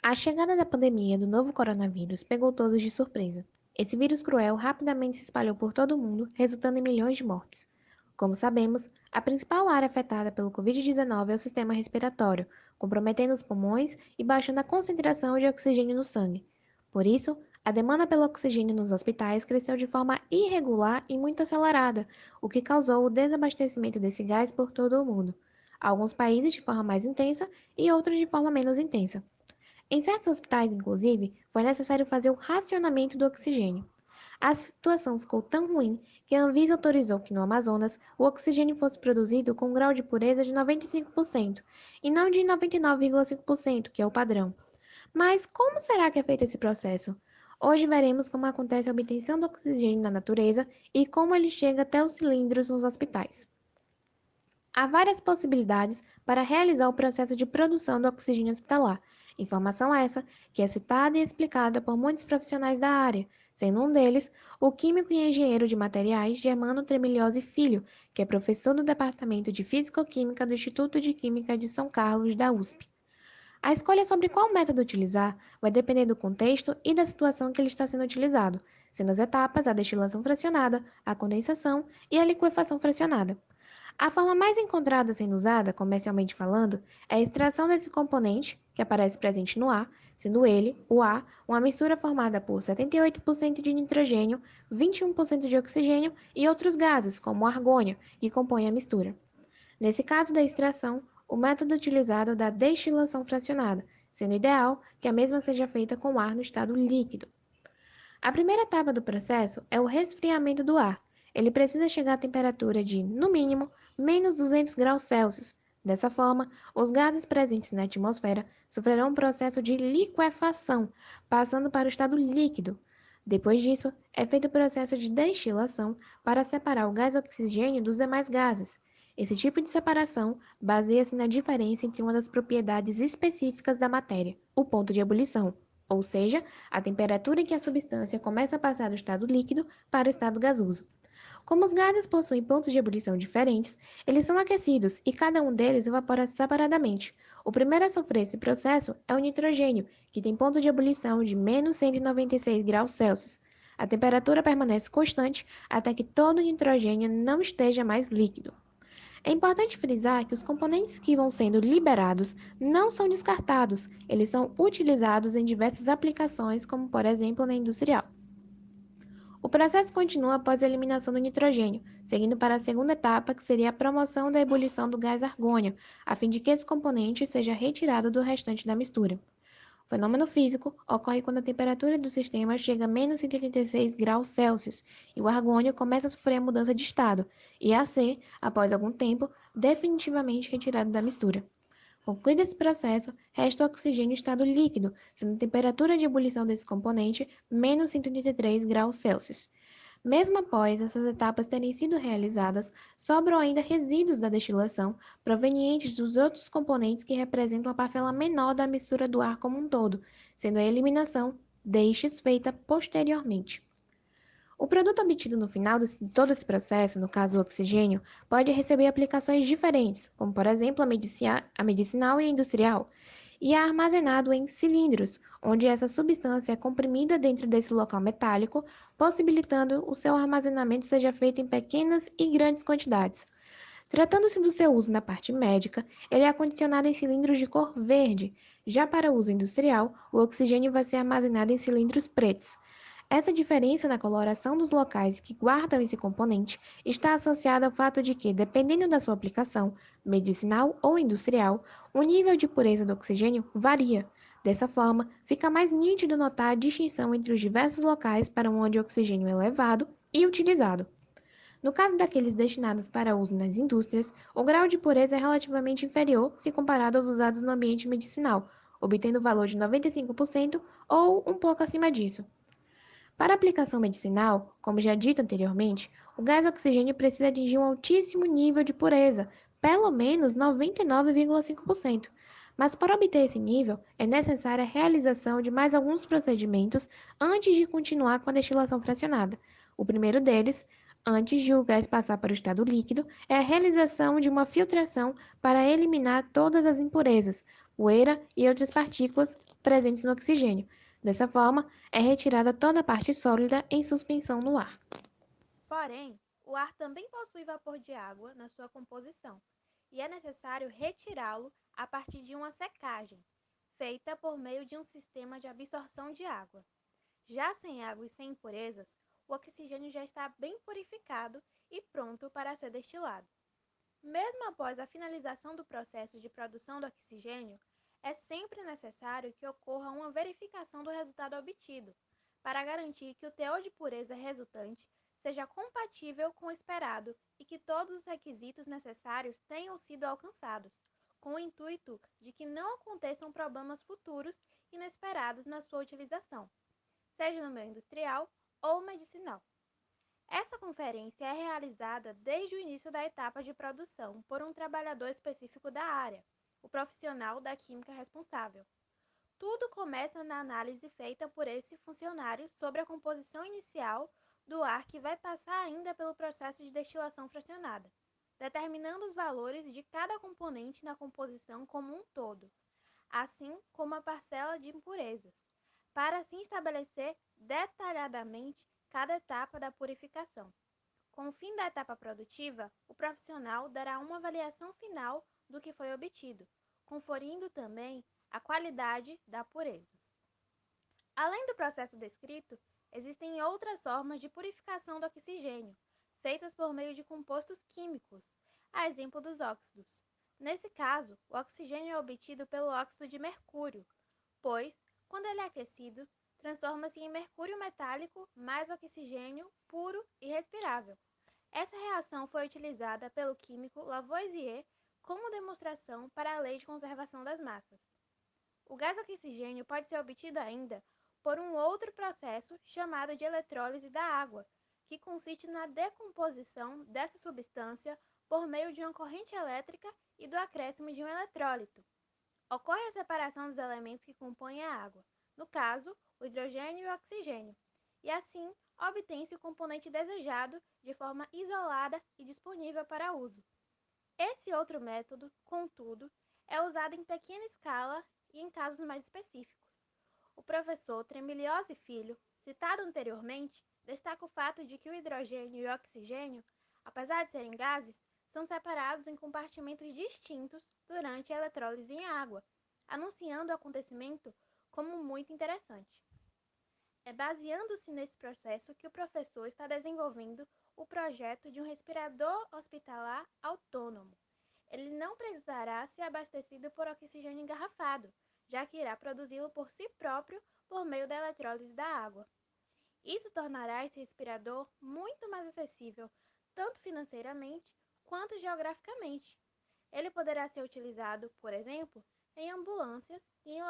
A chegada da pandemia do novo coronavírus pegou todos de surpresa. Esse vírus cruel rapidamente se espalhou por todo o mundo, resultando em milhões de mortes. Como sabemos, a principal área afetada pelo Covid-19 é o sistema respiratório, comprometendo os pulmões e baixando a concentração de oxigênio no sangue. Por isso, a demanda pelo oxigênio nos hospitais cresceu de forma irregular e muito acelerada, o que causou o desabastecimento desse gás por todo o mundo. Alguns países de forma mais intensa e outros de forma menos intensa. Em certos hospitais, inclusive, foi necessário fazer o racionamento do oxigênio. A situação ficou tão ruim que a Anvisa autorizou que no Amazonas o oxigênio fosse produzido com um grau de pureza de 95% e não de 99,5%, que é o padrão. Mas como será que é feito esse processo? Hoje veremos como acontece a obtenção do oxigênio na natureza e como ele chega até os cilindros nos hospitais. Há várias possibilidades para realizar o processo de produção do oxigênio hospitalar, informação essa que é citada e explicada por muitos profissionais da área, sendo um deles o químico e engenheiro de materiais Germano Tremiliosi Filho, que é professor do Departamento de Físico-Química do Instituto de Química de São Carlos, da USP. A escolha sobre qual método utilizar vai depender do contexto e da situação que ele está sendo utilizado, sendo as etapas a destilação fracionada, a condensação e a liquefação fracionada. A forma mais encontrada sendo usada, comercialmente falando, é a extração desse componente, que aparece presente no ar, sendo ele, o ar, uma mistura formada por 78% de nitrogênio, 21% de oxigênio e outros gases, como o argônio, que compõem a mistura. Nesse caso da extração, o método utilizado é o da destilação fracionada, sendo ideal que a mesma seja feita com ar no estado líquido. A primeira etapa do processo é o resfriamento do ar. Ele precisa chegar à temperatura de, no mínimo, menos 200 graus Celsius. Dessa forma, os gases presentes na atmosfera sofrerão um processo de liquefação, passando para o estado líquido. Depois disso, é feito o processo de destilação para separar o gás oxigênio dos demais gases. Esse tipo de separação baseia-se na diferença entre uma das propriedades específicas da matéria, o ponto de ebulição, ou seja, a temperatura em que a substância começa a passar do estado líquido para o estado gasoso. Como os gases possuem pontos de ebulição diferentes, eles são aquecidos e cada um deles evapora separadamente. O primeiro a sofrer esse processo é o nitrogênio, que tem ponto de ebulição de menos 196 graus Celsius. A temperatura permanece constante até que todo o nitrogênio não esteja mais líquido. É importante frisar que os componentes que vão sendo liberados não são descartados, eles são utilizados em diversas aplicações, como por exemplo na industrial. O processo continua após a eliminação do nitrogênio, seguindo para a segunda etapa, que seria a promoção da ebulição do gás argônio, a fim de que esse componente seja retirado do restante da mistura. O fenômeno físico ocorre quando a temperatura do sistema chega a menos 186 graus Celsius e o argônio começa a sofrer a mudança de estado e a ser, após algum tempo, definitivamente retirado da mistura. Concluído esse processo, resta o oxigênio em estado líquido, sendo a temperatura de ebulição desse componente menos 183 graus Celsius. Mesmo após essas etapas terem sido realizadas, sobram ainda resíduos da destilação provenientes dos outros componentes que representam a parcela menor da mistura do ar como um todo, sendo a eliminação destes feita posteriormente. O produto obtido no final de todo esse processo, no caso o oxigênio, pode receber aplicações diferentes, como por exemplo a medicinal e a industrial, e é armazenado em cilindros, onde essa substância é comprimida dentro desse local metálico, possibilitando o seu armazenamento seja feito em pequenas e grandes quantidades. Tratando-se do seu uso na parte médica, ele é acondicionado em cilindros de cor verde. Já para uso industrial, o oxigênio vai ser armazenado em cilindros pretos. Essa diferença na coloração dos locais que guardam esse componente está associada ao fato de que, dependendo da sua aplicação, medicinal ou industrial, o nível de pureza do oxigênio varia. Dessa forma, fica mais nítido notar a distinção entre os diversos locais para onde o oxigênio é levado e utilizado. No caso daqueles destinados para uso nas indústrias, o grau de pureza é relativamente inferior se comparado aos usados no ambiente medicinal, obtendo o valor de 95% ou um pouco acima disso. Para aplicação medicinal, como já dito anteriormente, o gás oxigênio precisa atingir um altíssimo nível de pureza, pelo menos 99,5%. Mas para obter esse nível, é necessária a realização de mais alguns procedimentos antes de continuar com a destilação fracionada. O primeiro deles, antes de o gás passar para o estado líquido, é a realização de uma filtração para eliminar todas as impurezas, poeira e outras partículas presentes no oxigênio. Dessa forma, é retirada toda a parte sólida em suspensão no ar. Porém, o ar também possui vapor de água na sua composição, e é necessário retirá-lo a partir de uma secagem, feita por meio de um sistema de absorção de água. Já sem água e sem impurezas, o oxigênio já está bem purificado e pronto para ser destilado. Mesmo após a finalização do processo de produção do oxigênio, é sempre necessário que ocorra uma verificação do resultado obtido, para garantir que o teor de pureza resultante seja compatível com o esperado e que todos os requisitos necessários tenham sido alcançados, com o intuito de que não aconteçam problemas futuros inesperados na sua utilização, seja no meio industrial ou medicinal. Essa conferência é realizada desde o início da etapa de produção por um trabalhador específico da área, o profissional da química responsável. Tudo começa na análise feita por esse funcionário sobre a composição inicial do ar que vai passar ainda pelo processo de destilação fracionada, determinando os valores de cada componente na composição como um todo, assim como a parcela de impurezas, para assim estabelecer detalhadamente cada etapa da purificação. Com o fim da etapa produtiva, o profissional dará uma avaliação final do que foi obtido, conferindo também a qualidade da pureza. Além do processo descrito, existem outras formas de purificação do oxigênio, feitas por meio de compostos químicos, a exemplo dos óxidos. Nesse caso, o oxigênio é obtido pelo óxido de mercúrio, pois, quando ele é aquecido, transforma-se em mercúrio metálico mais oxigênio puro e respirável. Essa reação foi utilizada pelo químico Lavoisier como demonstração para a lei de conservação das massas. O gás oxigênio pode ser obtido ainda por um outro processo chamado de eletrólise da água, que consiste na decomposição dessa substância por meio de uma corrente elétrica e do acréscimo de um eletrólito. Ocorre a separação dos elementos que compõem a água, no caso, o hidrogênio e o oxigênio, e assim obtém-se o componente desejado de forma isolada e disponível para uso. Esse outro método, contudo, é usado em pequena escala e em casos mais específicos. O professor Tremiliose Filho, citado anteriormente, destaca o fato de que o hidrogênio e o oxigênio, apesar de serem gases, são separados em compartimentos distintos durante a eletrólise em água, anunciando o acontecimento como muito interessante. É baseando-se nesse processo que o professor está desenvolvendo o projeto de um respirador hospitalar autônomo. Ele não precisará ser abastecido por oxigênio engarrafado, já que irá produzi-lo por si próprio por meio da eletrólise da água. Isso tornará esse respirador muito mais acessível, tanto financeiramente quanto geograficamente. Ele poderá ser utilizado, por exemplo, em ambulâncias e em